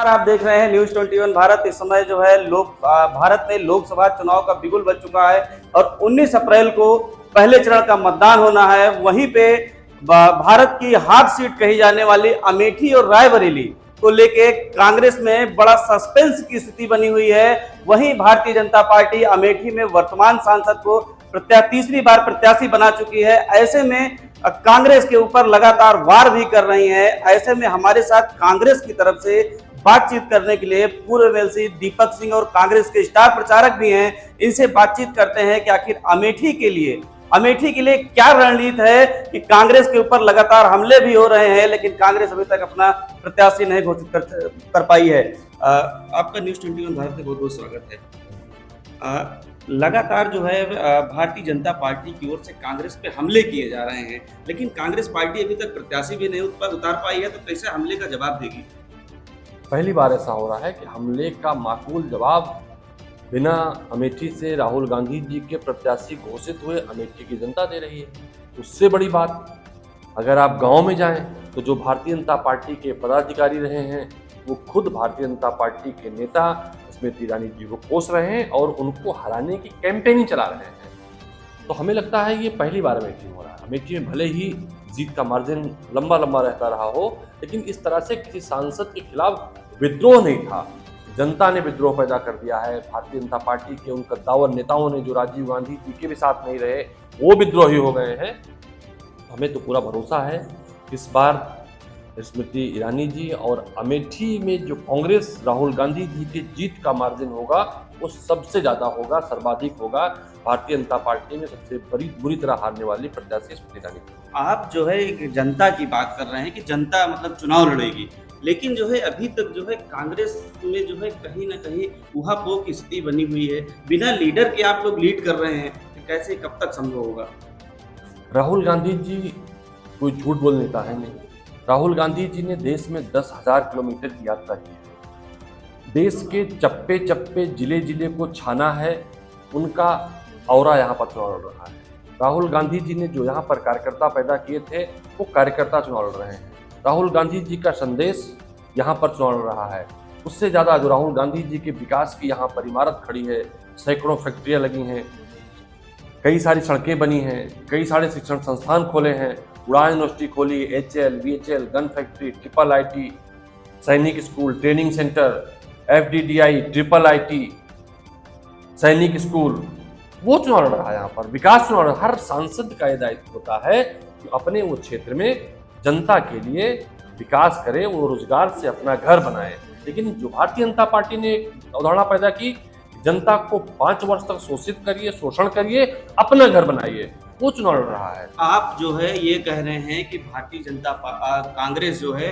नमस्कार, आप देख रहे हैं न्यूज 21 भारत। इस समय जो है भारत में लोकसभा चुनाव का बिगुल बज चुका है और 19 अप्रैल को पहले चरण का मतदान होना है। वहीं पे भारत की हाफ सीट कही जाने वाली अमेठी और रायबरेली को लेके कांग्रेस में बड़ा सस्पेंस की स्थिति बनी हुई है। वहीं भारतीय जनता पार्टी अमेठी में वर्तमान सांसद को तीसरी बार प्रत्याशी बना चुकी है। ऐसे में कांग्रेस के ऊपर लगातार वार भी कर रही है। ऐसे में हमारे साथ कांग्रेस की तरफ से बातचीत करने के लिए पूर्व एमएलसी दीपक सिंह और कांग्रेस के स्टार प्रचारक भी हैं। इनसे बातचीत करते हैं कि आखिर अमेठी के लिए क्या रणनीति है कि कांग्रेस के ऊपर लगातार हमले भी हो रहे हैं, लेकिन कांग्रेस अभी तक अपना प्रत्याशी नहीं घोषित कर पाई है। आपका न्यूज 21 भारत में बहुत बहुत स्वागत है। लगातार जो है भारतीय जनता पार्टी की ओर से कांग्रेस पे हमले किए जा रहे हैं, लेकिन कांग्रेस पार्टी अभी तक प्रत्याशी भी नहीं उतार पाई है, तो कैसे हमले का जवाब देगी? पहली बार ऐसा हो रहा है कि हमले का माकूल जवाब बिना अमेठी से राहुल गांधी जी के प्रत्याशी घोषित हुए अमेठी की जनता दे रही है। उससे बड़ी बात, अगर आप गांव में जाएं तो जो भारतीय जनता पार्टी के पदाधिकारी रहे हैं वो खुद भारतीय जनता पार्टी के नेता स्मृति ईरानी जी को कोस रहे हैं और उनको हराने की कैंपेनिंग चला रहे हैं। तो हमें लगता है ये पहली बार अमेठी में हो रहा है। अमेठी में भले ही जीत का मार्जिन लंबा लंबा रहता रहा हो, लेकिन इस तरह से किसी सांसद के खिलाफ विद्रोह नहीं था। जनता ने विद्रोह पैदा कर दिया है। भारतीय जनता पार्टी के उन कद्दावर नेताओं ने जो राजीव गांधी जी के भी साथ नहीं रहे वो विद्रोही हो गए हैं। हमें तो पूरा भरोसा है इस बार स्मृति ईरानी जी और अमेठी में जो कांग्रेस राहुल गांधी जी की जीत का मार्जिन होगा वो सबसे ज्यादा होगा, सर्वाधिक होगा। भारतीय जनता पार्टी में सबसे बुरी तरह हारने वाली प्रत्याशी स्मृति ईरानी। आप जो है एक जनता की बात कर रहे हैं कि जनता मतलब चुनाव लड़ेगी, लेकिन जो है अभी तक जो है कांग्रेस में जो है कहीं ना कहीं ऊहापोह की स्थिति बनी हुई है। बिना लीडर के आप लोग लीड कर रहे हैं, तो कैसे कब तक संभव होगा? राहुल गांधी जी कोई झूठ बोल नेता है नहीं। राहुल गांधी जी ने देश में 10,000 किलोमीटर की यात्रा की है। देश के चप्पे चप्पे जिले जिले को छाना है। उनका औरा यहाँ पर चुनाव लड़ रहा है। राहुल गांधी जी ने जो यहाँ पर कार्यकर्ता पैदा किए थे वो कार्यकर्ता चुनाव लड़ रहे हैं। राहुल गांधी जी का संदेश यहाँ पर चुनाव लड़ रहा है। उससे ज़्यादा जो राहुल गांधी जी के विकास की यहाँ पर इमारत खड़ी है, सैकड़ों फैक्ट्रियाँ लगी हैं, कई सारी सड़कें बनी हैं, कई सारे शिक्षण संस्थान खोले हैं, उड़ान यूनिवर्सिटी खोली, HL, VHL, gun factory, IIIT, सैनिक school, training centre, FDDI, IIIT, सैनिक स्कूल, वो चुनाव लड़ रहा है। यहाँ पर विकास चुनाव। हर सांसद का यह दायित्व होता है कि अपने वो क्षेत्र में जनता के लिए विकास करे, वो रोजगार से अपना घर बनाए। लेकिन जो भारतीय जनता पार्टी ने अवधारणा पैदा की, जनता को 5 वर्ष तक शोषित करिए, शोषण करिए, अपना घर बनाइए, वो चुनाव लड़ रहा है। आप जो है ये कह रहे हैं कि भारतीय जनता कांग्रेस जो है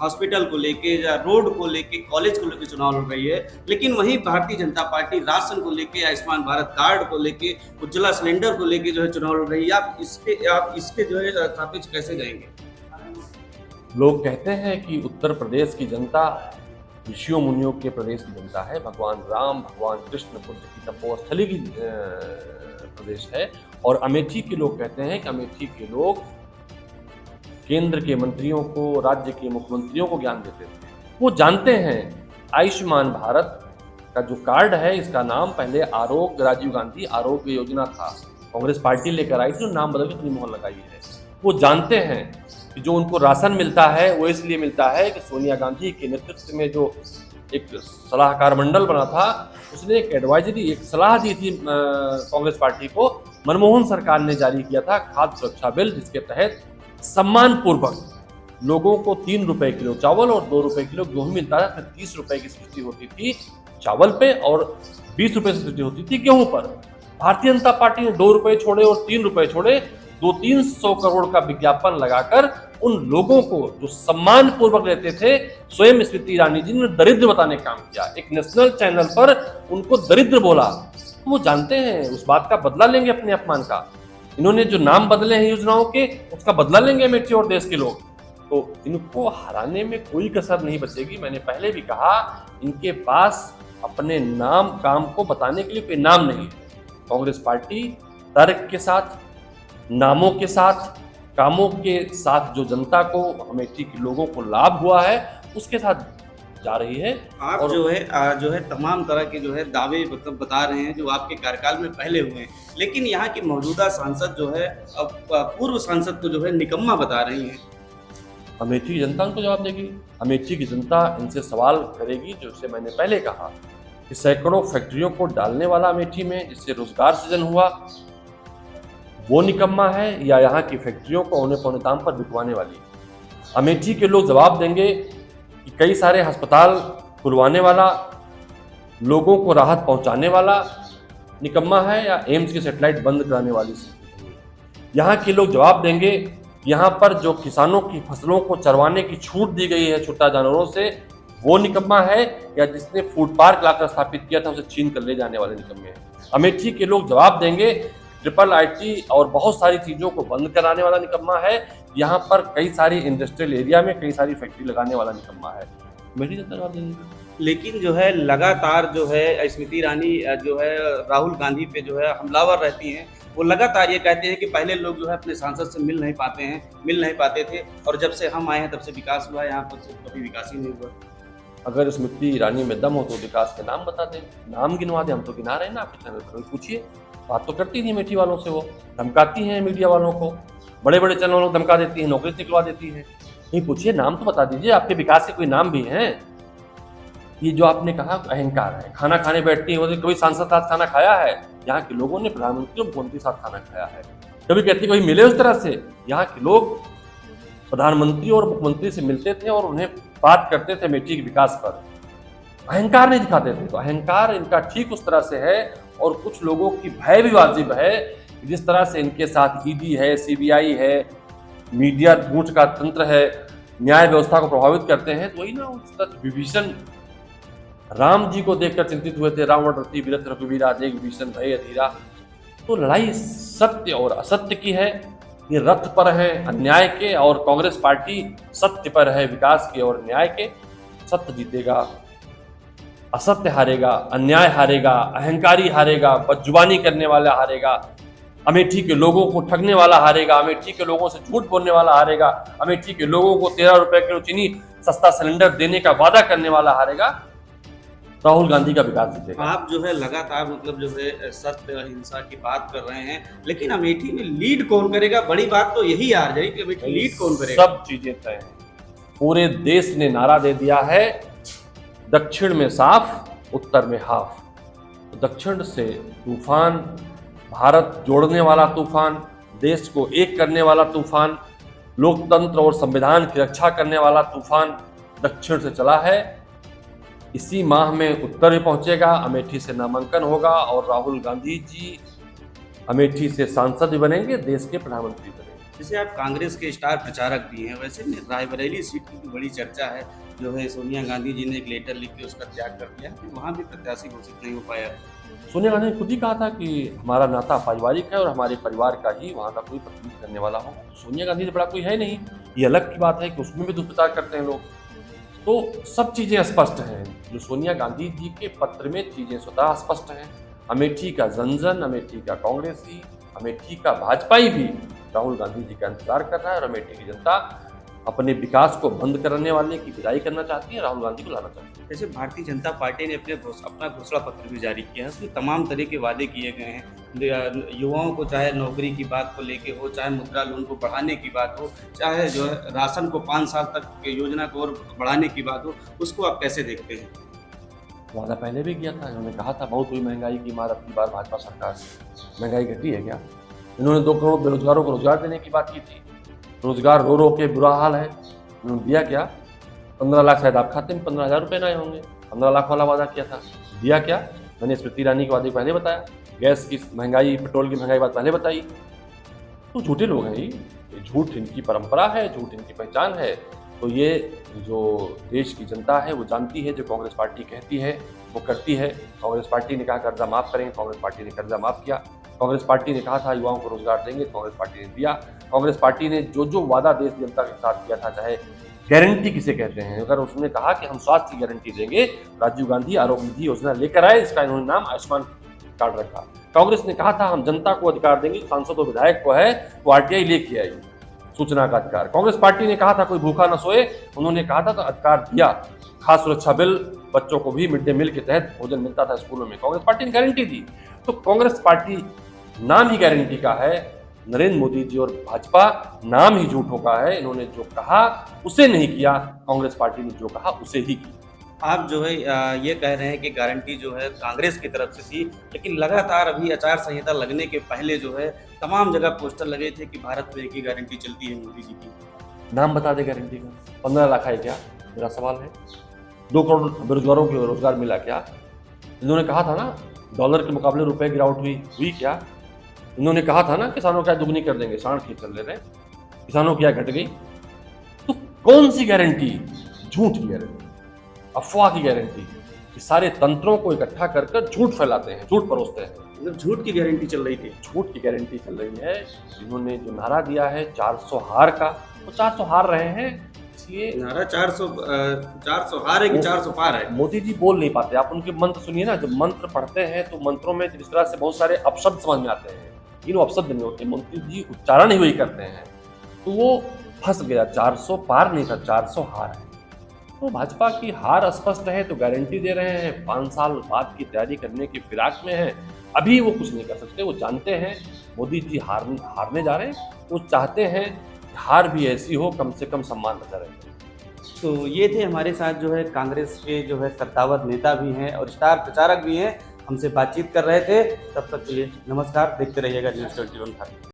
हॉस्पिटल को लेके या रोड को लेके, कॉलेज को लेके चुनाव लड़ रही है, लेकिन वहीं भारतीय जनता पार्टी राशन को लेके, आयुष्मान भारत कार्ड को लेके, उज्ज्वला सिलेंडर को लेके जो है चुनाव लड़ रही है। आप इसके जो है सापेक्ष कैसे जाएंगे? लोग कहते हैं कि उत्तर प्रदेश की जनता ऋषियों मुनियों के प्रदेश की जनता है। भगवान राम, भगवान कृष्ण बुद्ध की तपोस्थली की प्रदेश है। और अमेठी के लोग कहते हैं कि अमेठी के लोग केंद्र के मंत्रियों को, राज्य के मुख्यमंत्रियों को ज्ञान देते थे। वो जानते हैं आयुष्मान भारत का जो कार्ड है, इसका नाम पहले आरोग्य, राजीव गांधी आरोग्य योजना था। कांग्रेस पार्टी लेकर आई थी, नाम बदल के अपनी मोहर लगाई है। वो जानते हैं कि जो उनको राशन मिलता है वो इसलिए मिलता है कि सोनिया गांधी के नेतृत्व में जो एक सलाहकार मंडल बना था, उसने एक सलाह दी थी कांग्रेस पार्टी को। मनमोहन सरकार ने जारी किया था खाद्य सुरक्षा बिल, जिसके तहत सम्मान पूर्वक लोगों को 3 रुपए किलो चावल और 2 रुपए किलो गेहूं मिलता था। 30 रुपए की सब्सिडी होती थी चावल पे और 20 रुपए सब्सिडी होती थी गेहूं पर। भारतीय जनता पार्टी ने 2 रुपए छोड़े और 3 रुपए छोड़े, 200-300 करोड़ का विज्ञापन लगाकर उन लोगों को जो सम्मान पूर्वक लेते थे, स्वयं स्मृति ईरानी जी ने दरिद्र बताने का काम किया। एक नेशनल चैनल पर उनको दरिद्र बोला। वो जानते हैं उस बात का बदला लेंगे, अपने अपमान का। इन्होंने जो नाम बदले हैं योजनाओं के, उसका बदला लेंगे अमेठी और देश के लोग। तो इनको हराने में कोई कसर नहीं बचेगी। मैंने पहले भी कहा, इनके पास अपने नाम काम को बताने के लिए कोई नाम नहीं है। कांग्रेस पार्टी तर्क के साथ, नामों के साथ, कामों के साथ जो जनता को, अमेठी के लोगों को लाभ हुआ है, उसके साथ जा रही है। आप और जो है तमाम तरह के जो है दावे मतलब बता रहे हैं जो आपके कार्यकाल में पहले हुए हैं, लेकिन यहाँ की मौजूदा सांसद जो है अब पूर्व सांसद को जो है निकम्मा बता रही हैं। अमेठी की जनता उनको जवाब देगी। अमेठी की जनता इनसे सवाल करेगी, जैसे मैंने पहले कहा कि सैकड़ों फैक्ट्रियों को डालने वाला अमेठी में, जिससे रोजगार सृजन हुआ, वो निकम्मा है या यहाँ की फैक्ट्रियों को औने पौने दाम पर बिकवाने वाली। अमेठी के लोग जवाब देंगे कि कई सारे अस्पताल खुलवाने वाला, लोगों को राहत पहुंचाने वाला निकम्मा है या एम्स की सेटेलाइट बंद कराने वाली। यहाँ के लोग जवाब देंगे यहाँ पर जो किसानों की फसलों को चरवाने की छूट दी गई है छोटा जानवरों से, वो निकम्मा है या जिसने फूड पार्क लाकर स्थापित किया था उसे छीन कर ले जाने वाले निकम्मे हैं। अमेठी के लोग जवाब देंगे ट्रिपल आईटी और बहुत सारी चीजों को बंद कराने वाला निकम्मा है, यहाँ पर कई सारी इंडस्ट्रियल एरिया में कई सारी फैक्ट्री लगाने वाला निकम्मा है। मेरी जनता जवाब देंगे। लेकिन जो है लगातार जो है स्मृति ईरानी जो है राहुल गांधी पे जो है हमलावर रहती हैं। वो लगातार ये कहते हैं कि पहले लोग जो है अपने सांसद से मिल नहीं पाते थे और जब से हम आए हैं तब से विकास हुआ, यहाँ पर से कभी विकास ही नहीं हुआ। अगर स्मृति ईरानी में दम हो तो विकास के नाम बता दें, नाम गिनवा दें। हम तो गिना रहे हैं ना, आपके चैनल पर पूछिए। बात तो करती नहीं अमेठी वालों से, वो धमकाती हैं मीडिया वालों को, बड़े बड़े चैनल वालों को धमका देती हैं, नौकरी से निकलवा देती हैं। नहीं, पूछिए, नाम तो बता दीजिए, आपके विकास के कोई नाम भी हैं। ये जो आपने कहा अहंकार है, खाना खाने बैठती है, कभी सांसद साथ खाना खाया है? यहाँ के लोगों ने प्रधानमंत्री और मुख्यमंत्री के साथ खाना खाया है। कभी कहती कोई मिले उस तरह से? यहाँ के लोग प्रधानमंत्री और मुख्यमंत्री से मिलते थे और उन्हें बात करते थे अमेठी के विकास पर, अहंकार नहीं दिखाते थे। तो अहंकार इनका ठीक उस तरह से है और कुछ लोगों की भय भी वाजिब है। जिस तरह से इनके साथ ईडी है, सीबीआई है, मीडिया झूठ का तंत्र है, न्याय व्यवस्था को प्रभावित करते हैं, तो वही ना उस तरह विभीषण राम जी को देखकर चिंतित हुए थे, रावण रति विरत रघुवीरा देख विभीषण भय अधीरा। तो लड़ाई सत्य और असत्य की है। ये रथ पर है अन्याय के और कांग्रेस पार्टी सत्य पर है विकास के और न्याय के। सत्य जीतेगा, असत्य हारेगा, अन्याय हारेगा, अहंकारी हारेगा, बदजुबानी करने वाला हारेगा, अमेठी के लोगों को ठगने वाला हारेगा, अमेठी के लोगों से झूठ बोलने वाला हारेगा, अमेठी के लोगों को 13 रुपए किलो चीनी सस्ता सिलेंडर देने का वादा करने वाला हारेगा। राहुल गांधी का विकास जीतेगा। आप जो है लगातार मतलब जो है सत्य अहिंसा की बात कर रहे हैं, लेकिन अमेठी में लीड कौन करेगा? बड़ी बात तो यही आ रही कि अमेठी लीड कौन करेगा। सब चीजें तय हैं। पूरे देश ने नारा दे दिया है, दक्षिण में साफ, उत्तर में हाफ। तो दक्षिण से तूफान, भारत जोड़ने वाला तूफान, देश को एक करने वाला तूफान, लोकतंत्र और संविधान की रक्षा करने वाला तूफान दक्षिण से चला है। इसी माह में उत्तर भी पहुंचेगा, अमेठी से नामांकन होगा और राहुल गांधी जी अमेठी से सांसद भी बनेंगे, देश के प्रधानमंत्री बनेंगे। जैसे आप कांग्रेस के स्टार प्रचारक भी हैं, वैसे रायबरेली सीट की बड़ी चर्चा है, जो है सोनिया गांधी जी ने एक लेटर लिख के उसका त्याग कर दिया, फिर वहाँ भी प्रत्याशी घोषित नहीं हो पाया। सोनिया गांधी ने खुद ही कहा था कि हमारा नाता पारिवारिक है और हमारे परिवार का ही वहाँ का कोई प्रतिनिधित्व करने वाला हो। सोनिया गांधी से बड़ा कोई है नहीं। ये अलग की बात है कि उसमें भी दुष्प्रचार करते हैं लोग। तो सब चीज़ें स्पष्ट हैं। जो सोनिया गांधी जी के पत्र में चीज़ें स्वतः स्पष्ट हैं। अमेठी का जनजन, अमेठी का कांग्रेसी, अमेठी का भाजपाई भी राहुल गांधी जी का इंतजार कर रहा है और अमेठी की जनता अपने विकास को बंद करने वाले की विदाई करना चाहती है, राहुल गांधी को लाना चाहती है। जैसे भारतीय जनता पार्टी ने अपना घोषणा पत्र भी जारी किया है, उसमें तमाम तरह के वादे किए गए हैं। युवाओं को चाहे नौकरी की बात को लेके हो, चाहे मुद्रा लोन को बढ़ाने की बात हो, चाहे जो है राशन को 5 साल तक की योजना को और बढ़ाने की बात हो, उसको आप कैसे देखते हैं? वादा पहले भी किया था, इन्होंने कहा था बहुत हुई महंगाई की मार अब की बार भाजपा सरकार। महंगाई घटी है क्या? इन्होंने 2 करोड़ बेरोजगारों को रोजगार देने की बात की थी। रोजगार रो के बुरा हाल है, उन्होंने दिया क्या? 15 लाख शायद आप खाते में 15,000 रुपये ना आए होंगे। 15 लाख वाला वादा किया था, दिया क्या? मैंने स्मृति ईरानी के वादे पहले बताया, गैस की महंगाई, पेट्रोल की महंगाई बात पहले बताई। तो झूठे लोग हैं ये झूठ इनकी परंपरा है, झूठ इनकी पहचान है। तो ये जो देश की जनता है वो जानती है, जो कांग्रेस पार्टी कहती है वो करती है। कांग्रेस पार्टी ने कहा कर्जा माफ़ करेंगे, कांग्रेस पार्टी ने कर्जा माफ़ किया। कांग्रेस पार्टी ने कहा था युवाओं को रोजगार देंगे, कांग्रेस पार्टी ने दिया। कांग्रेस पार्टी ने जो वादा देश जनता के साथ किया था, चाहे गारंटी किसे कहते हैं, अगर उसने कहा कि हम स्वास्थ्य की गारंटी देंगे, राजीव गांधी आरोग्य निधि योजना लेकर आए, इसका इन्होंने नाम आयुष्मान कार्ड रखा। कांग्रेस ने कहा था हम जनता को अधिकार देंगे, सांसद और विधायक को है वो आरटीआई लेके आई, सूचना का अधिकार। कांग्रेस पार्टी ने कहा था कोई भूखा न सोए, उन्होंने कहा था तो अधिकार दिया। खास सुरक्षा बिल, बच्चों को भी मिड डे मील के तहत भोजन मिलता था स्कूलों में, कांग्रेस पार्टी ने गारंटी दी। तो कांग्रेस पार्टी नाम ही गारंटी का है, नरेंद्र मोदी जी और भाजपा नाम ही झूठों का है। इन्होंने जो कहा उसे नहीं किया, कांग्रेस पार्टी ने जो कहा उसे ही किया। आप जो है ये कह रहे हैं कि गारंटी जो है कांग्रेस की तरफ से थी, लेकिन लगातार अभी आचार संहिता लगने के पहले जो है तमाम जगह पोस्टर लगे थे कि भारत में एक ही गारंटी चलती है मोदी जी की। नाम बता दे गारंटी का, 15 लाख है क्या? मेरा सवाल है। 2 करोड़ बेरोजगारों को रोजगार मिला क्या? इन्होंने कहा था ना डॉलर के मुकाबले रुपए गिरावट हुई क्या? इन्होंने कहा था ना किसानों का दुगनी कर देंगे, साढ़ खींच चल रहे थे, किसानों की आय घट गई। तो कौन सी गारंटी? झूठ की गारंटी, अफवाह की गारंटी, कि सारे तंत्रों को इकट्ठा कर कर झूठ फैलाते हैं, झूठ परोसते हैं। मतलब झूठ की गारंटी चल रही थी। झूठ की गारंटी चल रही है। इन्होंने जो नारा दिया है 400 हार का, वो 400 हार रहे हैं, इसलिए नारा 400 हार है कि 400 पार है। मोदी जी बोल नहीं पाते। आप उनके मंत्र सुनिए ना, जब मंत्र पढ़ते हैं तो मंत्रों में जिस तरह से बहुत सारे अपशब्द समझ में आते हैं, लेकिन वो अपशब्द नहीं होते, मोदी जी उच्चारण ही वही करते हैं। तो वो फंस गया, 400 पार नहीं था, 400 हार है। तो भाजपा की हार स्पष्ट है, तो गारंटी दे रहे हैं, 5 साल बाद की तैयारी करने की फिराक में है। अभी वो कुछ नहीं कर सकते, वो जानते हैं मोदी जी हारने जा रहे हैं, वो चाहते हैं हार भी ऐसी हो, कम से कम सम्मान बचा रहे। तो ये थे हमारे साथ जो है कांग्रेस के जो है कद्दावर नेता भी हैं और स्टार प्रचारक भी हैं, हमसे बातचीत कर रहे थे। तब तक के लिए नमस्कार, देखते रहिएगा न्यूज़ 21 भारत।